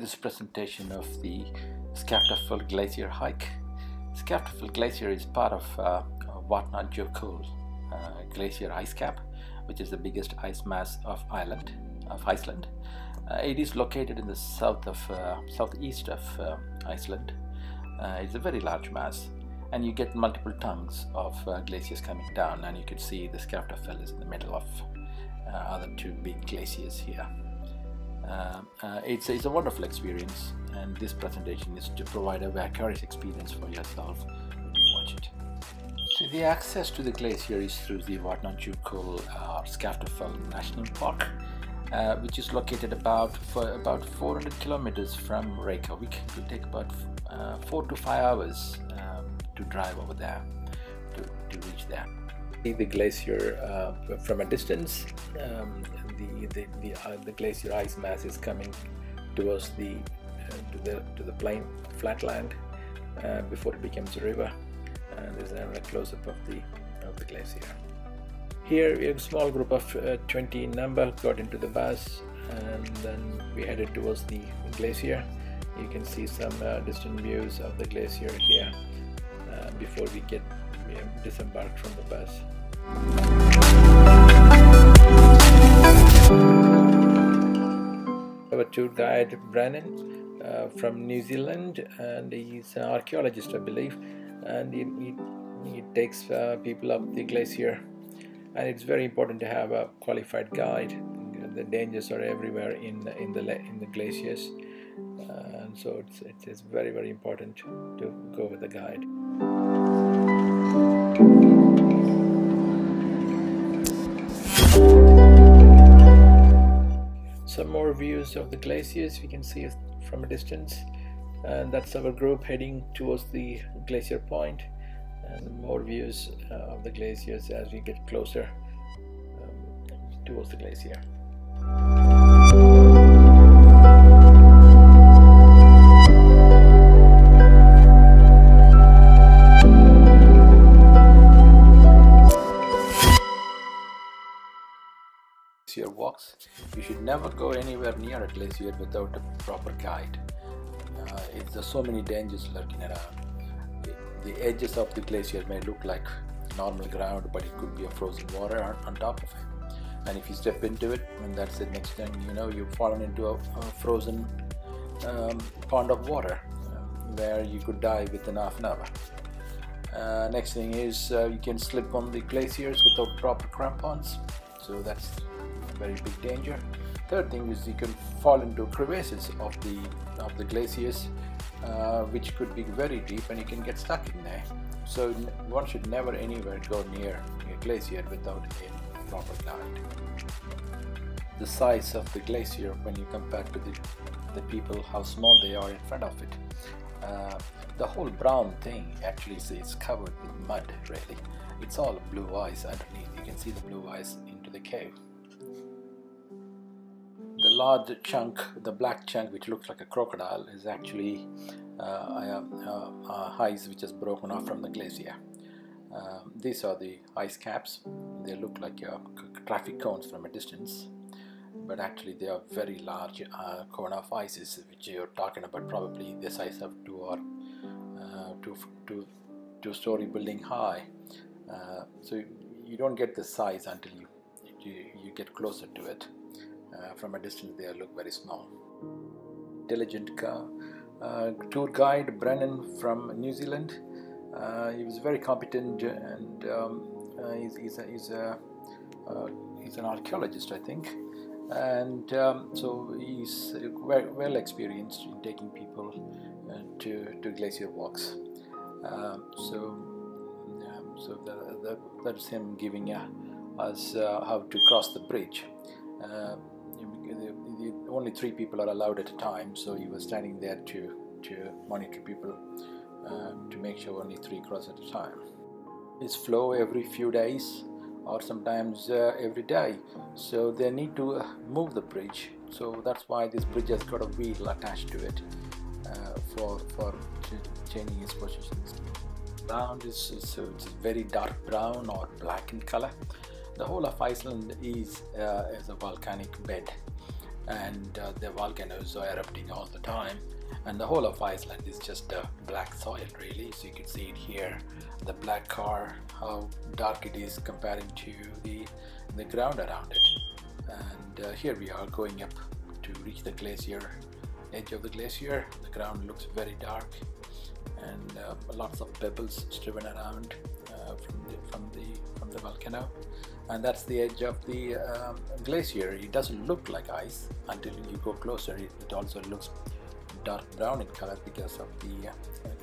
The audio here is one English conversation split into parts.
this presentation of the Skaftafell Glacier hike. Skaftafell Glacier is part of Vatnajökull glacier ice cap, which is the biggest ice mass of Iceland. It is located in the southeast of Iceland. It's a very large mass, and you get multiple tongues of glaciers coming down, and you can see the Skaftafell is in the middle of other two big glaciers here. It's a wonderful experience, and this presentation is to provide a vicarious experience for yourself when you watch it. So the access to the glacier is through the Vatnajökull Skaftafell National Park, which is located about 400 kilometers from Reykjavik. It will take about 4 to 5 hours to drive over there to reach there. The glacier from a distance. The glacier ice mass is coming towards to the plain flatland before it becomes a river. There's a close-up of the glacier. Here we have a small group of 20 in number got into the bus, and then we headed towards the glacier. You can see some distant views of the glacier here before we disembarked from the bus. Our tour guide Brennan from New Zealand, and he's an archaeologist, I believe, and he takes people up the glacier. And it's very important to have a qualified guide. The dangers are everywhere in the glaciers, and so it is very, very important to go with a guide. Some more views of the glaciers we can see from a distance, and that's our group heading towards the glacier point, and more views of the glaciers as we get closer towards the glacier. Glacier walks. You should never go anywhere near a glacier without a proper guide. There's so many dangers lurking around. The edges of the glacier may look like normal ground, but it could be a frozen water on top of it. And if you step into it, and that's it, next thing you know, you've fallen into a frozen pond of water where you could die within half an hour. Next thing is you can slip on the glaciers without proper crampons, so that's a very big danger. Third thing is you can fall into crevices of the glaciers, which could be very deep, and you can get stuck in there. So one should never anywhere go near a glacier without a proper guide. The size of the glacier, when you compare to the people, how small they are in front of it. The whole brown thing actually is covered with mud, really. It's all blue ice underneath. You can see the blue ice into the cave. The large chunk, the black chunk which looks like a crocodile, is actually ice which is broken off from the glacier. These are the ice caps. They look like traffic cones from a distance, but actually they are very large cone of ices, which you're talking about probably the size of two-story building high. So you don't get the size until you get closer to it. From a distance they look very small. Intelligent tour guide Brennan from New Zealand. He was very competent, and he's an archaeologist, I think, and so he's well experienced in taking people to glacier walks. That's him giving us how to cross the bridge. Only 3 people are allowed at a time, so he was standing there to monitor people to make sure only 3 cross at a time. It's flow every few days, or sometimes every day, so they need to move the bridge. So that's why this bridge has got a wheel attached to it for changing its positions. Brown it's very dark brown or black in color. The whole of Iceland is a volcanic bed, and the volcanoes are erupting all the time, and the whole of Iceland is just black soil really. So you can see it here, the black car, how dark it is comparing to the ground around it. And here we are going up to reach the glacier, edge of the glacier. The ground looks very dark, and lots of pebbles driven around from the volcano. And that's the edge of the glacier. It doesn't look like ice until you go closer. It also looks dark brown in color because of the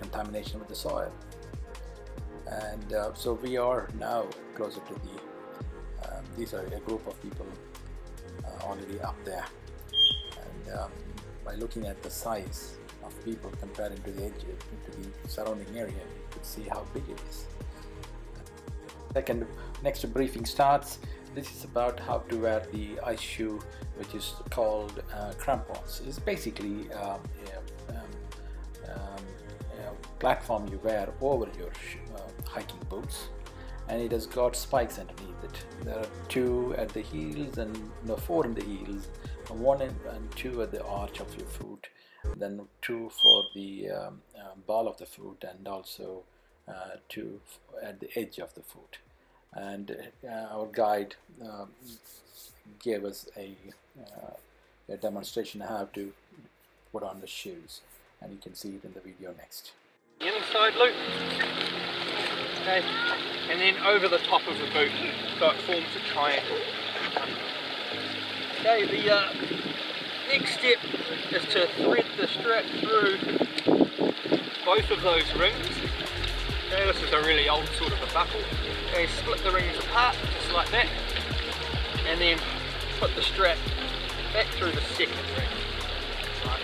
contamination with the soil. And so we are now closer to these are a group of people already up there. And by looking at the size of people comparing to the edge, to the surrounding area, you could see how big it is. Next briefing starts. This is about how to wear the ice shoe, which is called crampons. It's basically a platform you wear over your hiking boots, and it has got spikes underneath it. There are 2 at the heels and 4 in the heels, 1 and 2 at the arch of your foot, then 2 for the ball of the foot, and also 2 at the edge of the foot. And our guide gave us a demonstration how to put on the shoes, and you can see it in the video next. The inside loop, okay, and then over the top of the boot, so it forms a triangle. Okay, the next step is to thread the strap through both of those rings. Okay, this is a really old sort of a buckle. Okay, split the rings apart, just like that, and then put the strap back through the second ring. Right.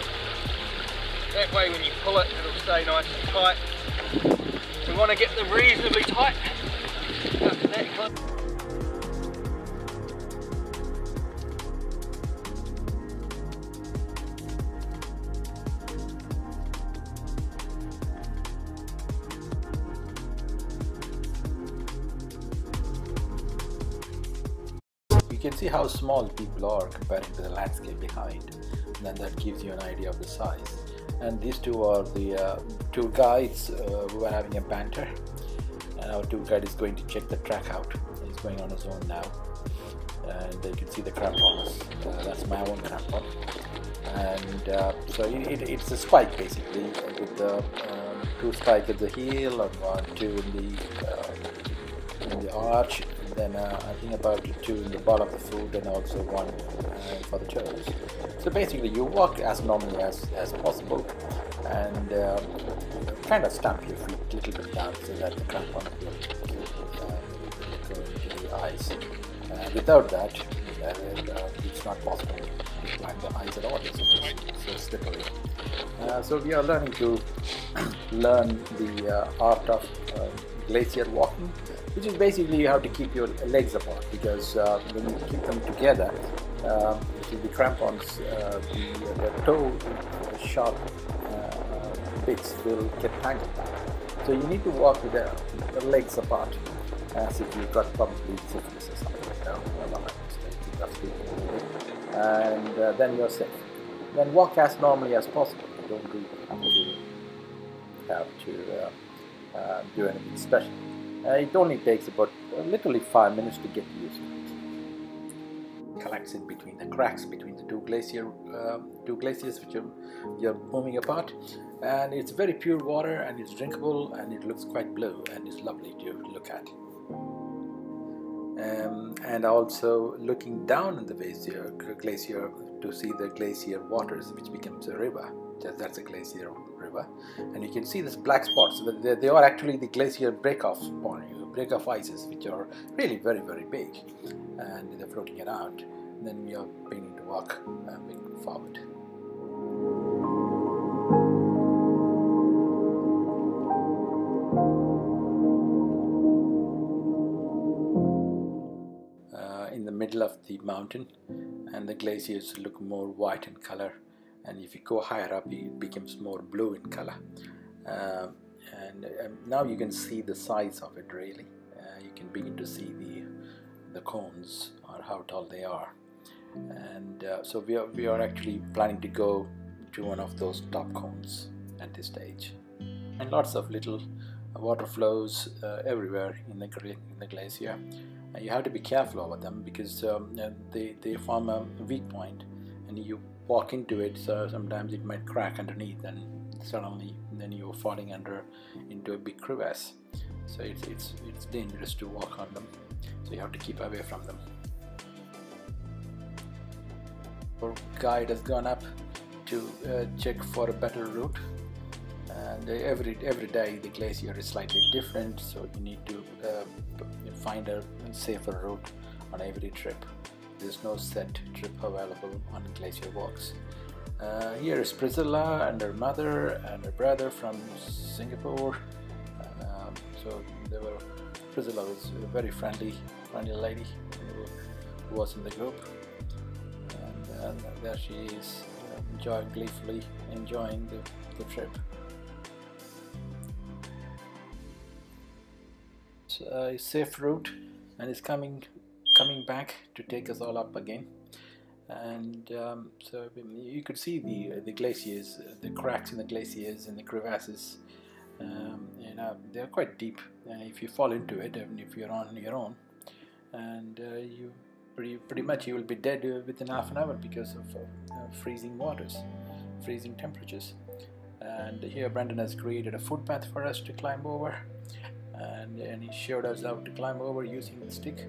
That way when you pull it, it'll stay nice and tight. We want to get them reasonably tight up to that clip. You can see how small people are comparing to the landscape behind, and then that gives you an idea of the size. And these 2 are the 2 guides who are having a banter, and our 2 guide is going to check the track out. He's going on his own now, and you can see the crampons. That's my own crampon, and so it's a spike basically, with the 2 spikes at the heel and 2 in the arch. Then I think about 2 in the ball of the foot, and also 1 for the toes. So basically you walk as normally as possible, and kind of stamp your feet a little bit down so that the crampon will go into the ice. Without that, it's not possible to climb the ice at all. It's so slippery. So we are learning to learn the art of glacier walking, which is basically you have to keep your legs apart, because when you keep them together, the crampons, the toe sharp bits will get tangled down. So you need to walk with the legs apart, as if you've got probably syphilis or something. And then you're safe. Then walk as normally as possible. You don't really have to do anything special. It only takes about literally 5 minutes to get used to it. Collects in between the cracks between the two glaciers which are moving apart, and it's very pure water, and it's drinkable, and it looks quite blue, and it's lovely to look at. And also looking down in the glacier to see the glacier waters, which becomes a river. That's a glacier river, and you can see these black spots. They are actually the glacier break-off ices, which are really very, very big, and they're floating around. And then we are beginning to walk forward. In the middle of the mountain, and the glaciers look more white in color, and if you go higher up it becomes more blue in color, and now you can see the size of it really. You can begin to see the cones, or how tall they are, and so we are actually planning to go to one of those top cones at this stage. And lots of little water flows everywhere in the glacier. You have to be careful over them because they form a weak point, and you walk into it, so sometimes it might crack underneath, and suddenly then you're falling into a big crevasse. So it's dangerous to walk on them, so you have to keep away from them. Our guide has gone up to check for a better route, and every day the glacier is slightly different, so you need to find a safer route on every trip. There's no set trip available on glacier walks. Here is Priscilla and her mother and her brother from Singapore. So Priscilla was a very friendly lady who was in the group, and there she is, gleefully enjoying the trip. It's a safe route, and it's coming back to take us all up again. And so you could see the glaciers, the cracks in the glaciers and the crevasses. They're quite deep, and if you fall into it, even if you're on your own, and you pretty much you will be dead within half an hour because of freezing waters, freezing temperatures. And here Brendan has created a footpath for us to climb over, and he showed us how to climb over using the stick.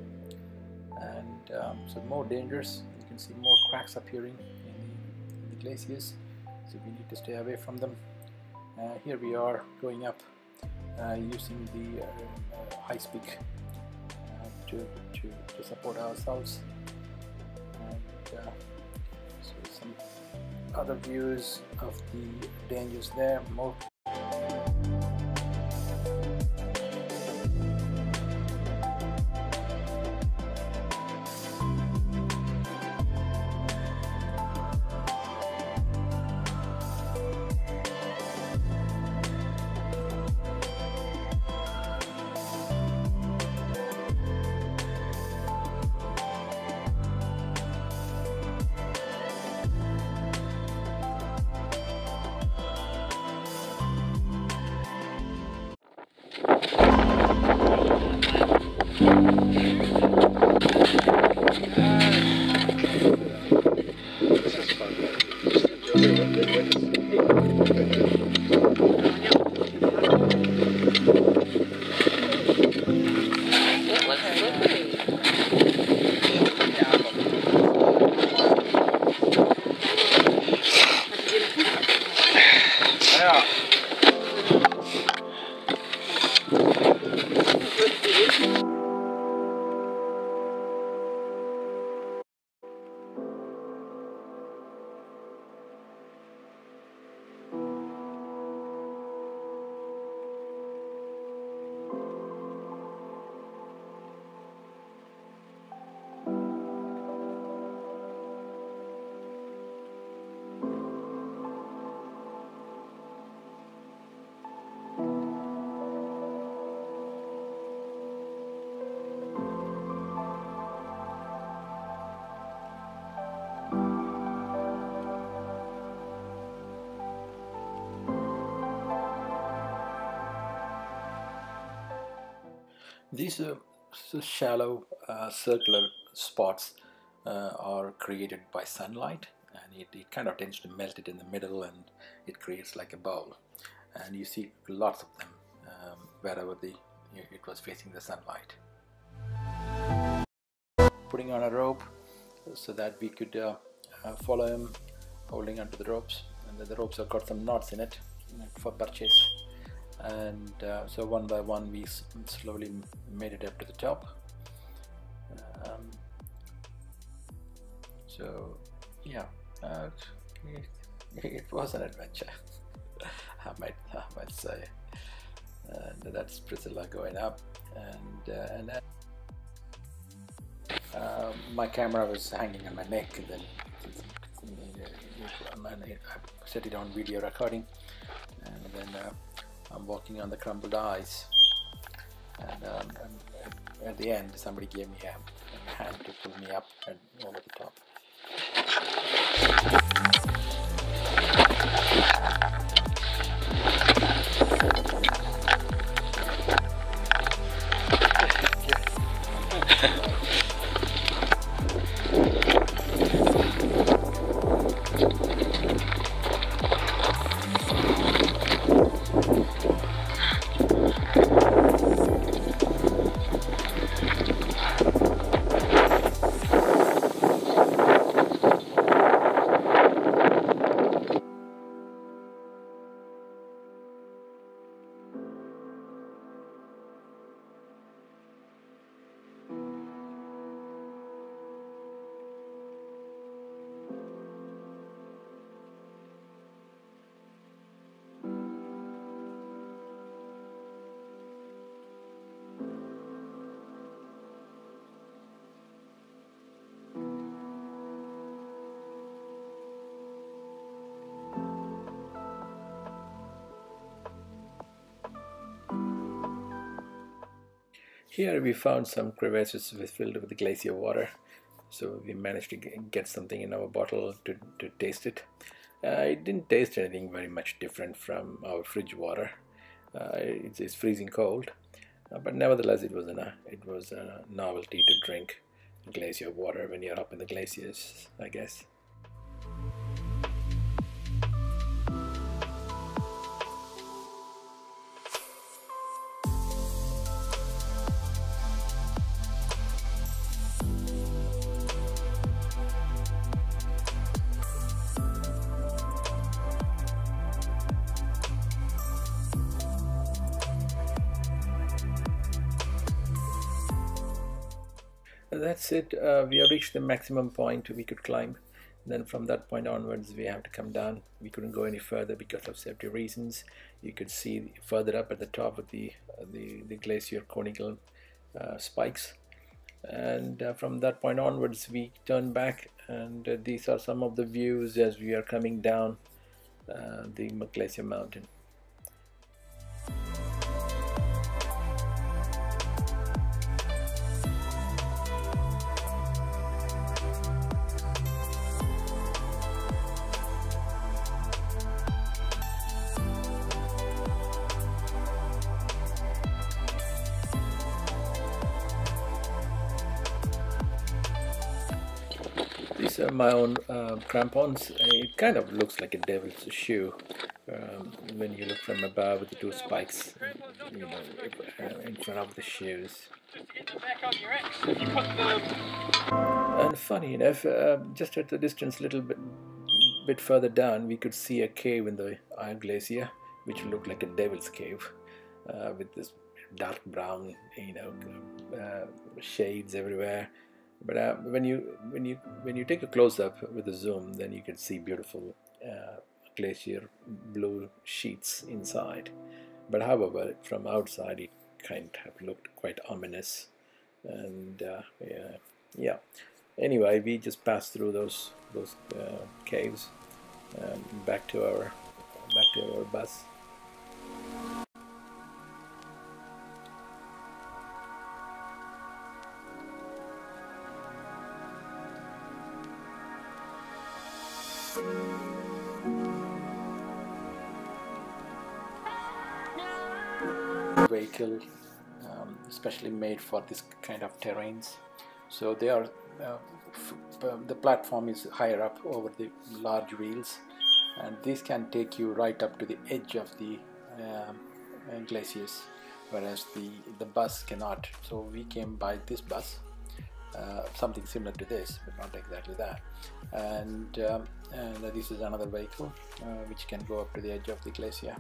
And so more dangerous, you can see more cracks appearing in the glaciers, so we need to stay away from them. Here we are going up using the ice pick to support ourselves, and so some other views of the dangers there. More these shallow circular spots are created by sunlight, and it kind of tends to melt it in the middle, and it creates like a bowl, and you see lots of them wherever it was facing the sunlight. Putting on a rope so that we could follow him, holding onto the ropes, and the ropes have got some knots in it for purchase. And so one by one we slowly made it up to the top. So yeah, it was an adventure, I might say. And that's Priscilla going up, and my camera was hanging on my neck, and then I set it on video recording, and then I'm walking on the crumbled ice, and at the end somebody gave me a hand to pull me up and over the top. Here we found some crevasses filled with glacier water, so we managed to get something in our bottle to taste it. It didn't taste anything very much different from our fridge water. It's freezing cold, but nevertheless it was a novelty to drink glacier water when you're up in the glaciers, I guess. That's it. We have reached the maximum point we could climb. Then from that point onwards we have to come down. We couldn't go any further because of safety reasons. You could see further up at the top of the glacier conical spikes, and from that point onwards we turn back, and these are some of the views as we are coming down the glacier mountain. These are my own crampons. It kind of looks like a devil's shoe when you look from above with the two spikes, you know, in front of the shoes. And funny enough, just at the distance, a little bit further down, we could see a cave in the Iron Glacier, which looked like a devil's cave, with this dark brown, you know, shades everywhere. But when you take a close-up with a zoom, then you can see beautiful glacier blue sheets inside. But however, from outside it kind of looked quite ominous. And yeah. Anyway, we just passed through those caves back to our bus. Vehicle especially made for this kind of terrains, so they are the platform is higher up over the large wheels, and this can take you right up to the edge of the glaciers, whereas the bus cannot. So we came by this bus, something similar to this, but not exactly that. And this is another vehicle which can go up to the edge of the glacier.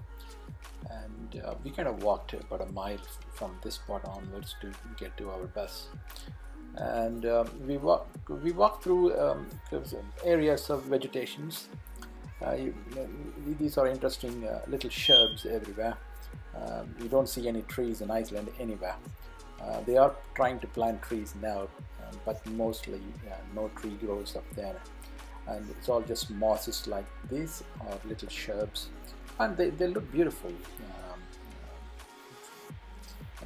And we kind of walked about a mile from this spot onwards to get to our bus. And we walked through areas of vegetations. These are interesting little shrubs everywhere. You don't see any trees in Iceland anywhere. They are trying to plant trees now, but mostly no tree grows up there, and it's all just mosses like these, or little shrubs, and they look beautiful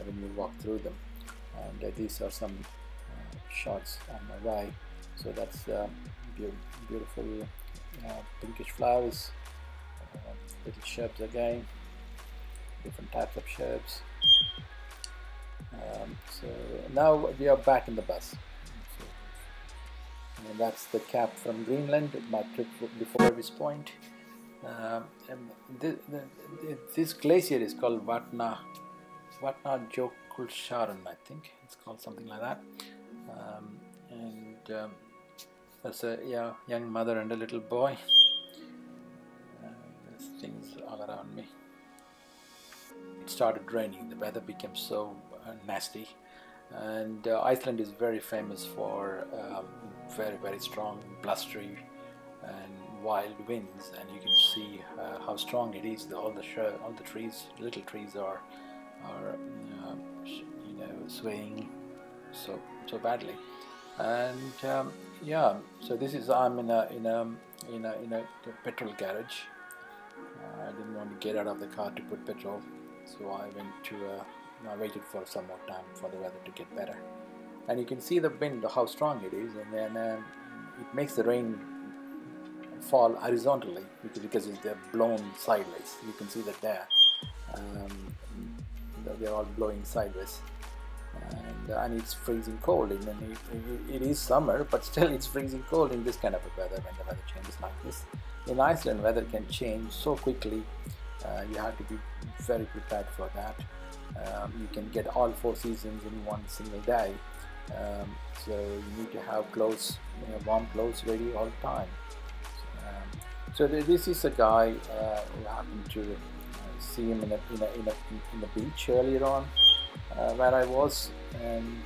when you walk through them. And these are some shots on my right. So that's beautiful pinkish flowers, little shrubs again, different types of shrubs. So now we are back in the bus. So, and that's the cap from Greenland, my trip before this point. And this glacier is called Vatna Jokulsharan, I think it's called something like that. There's a young mother and a little boy. There's things all around me. It started raining, the weather became so nasty, and Iceland is very famous for very strong, blustery and wild winds, and you can see how strong it is. All the trees, little trees are swaying so badly. And yeah, so this is, I'm in a petrol garage. I didn't want to get out of the car to put petrol, so I waited for some more time for the weather to get better. And you can see the wind, how strong it is, and then it makes the rain fall horizontally because they're blown sideways. You can see that there. They're all blowing sideways, and it's freezing cold. And it is summer, but still it's freezing cold in this kind of a weather when the weather changes like this. In Iceland, weather can change so quickly. You have to be very prepared for that. You can get all 4 seasons in one single day, so you need to have clothes, warm clothes ready all the time. So this is a guy who happened to see him in the beach earlier on where I was, and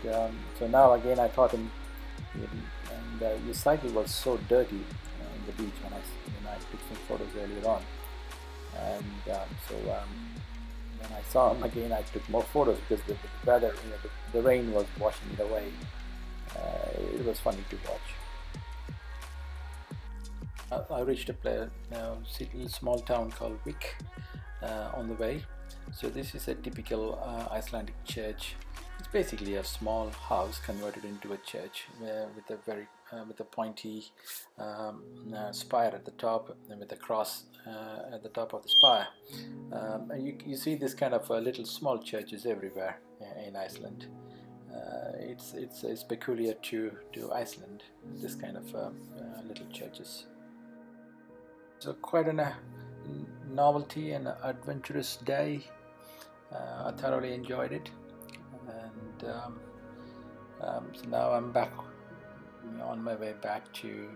so now again I caught him, and his cycle was so dirty in the beach when I took some photos earlier on, and so when I saw him again I took more photos because the weather, the rain was washing it away. It was funny to watch. I reached a small town called Vik on the way. So this is a typical Icelandic church. It's basically a small house converted into a church with a pointy spire at the top, and with a cross at the top of the spire. And you see this kind of little small churches everywhere in Iceland. It's peculiar to Iceland, this kind of little churches. So quite a novelty and adventurous day. I thoroughly enjoyed it, and so now I'm back on my way back to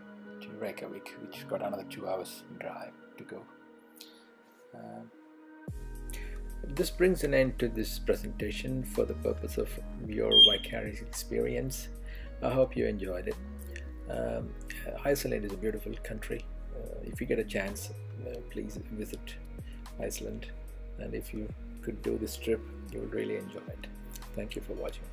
Reykjavik, which got another 2 hours drive to go. This brings an end to this presentation for the purpose of your Vicarious experience. I hope you enjoyed it. Iceland is a beautiful country. If you get a chance, please visit Iceland, and if you could do this trip, you will really enjoy it. Thank you for watching.